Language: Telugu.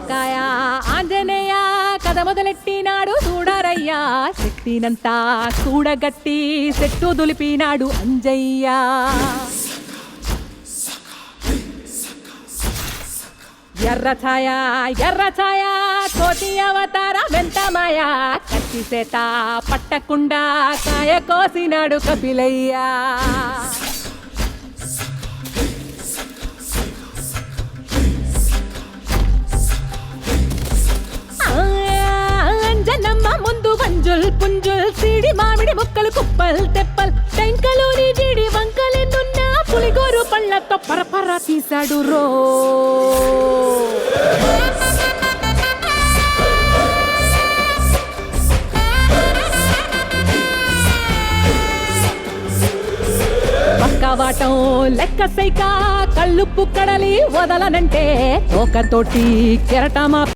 కాయ ఆంజనేయ కథ మొదలెట్టినాడు చూడరయ్యా శక్తినంతా కూడగట్టి చెట్టు దులిపినాడు అంజయ్య ఎర్ర ఛాయ కోతి అవతార వెంటమాయ కత్తి సేత పట్టకుండా కాయ కోసినాడు కపిలయ్య అంజనమ్మ ముందు వంజుల్ పుంజుల్ సిడి మామిడి ముక్కలు కుప్పల్ తెప్పల్ టెంకలోని జీడి వంకలెన్నున్న పులిగోరు పళ్ళతో పరపర తీశాడు రో పక్కవాటం లెక్క సైకా కళ్ళుప్పు కడలి వదలనంటే ఒకతోటి కెరటమా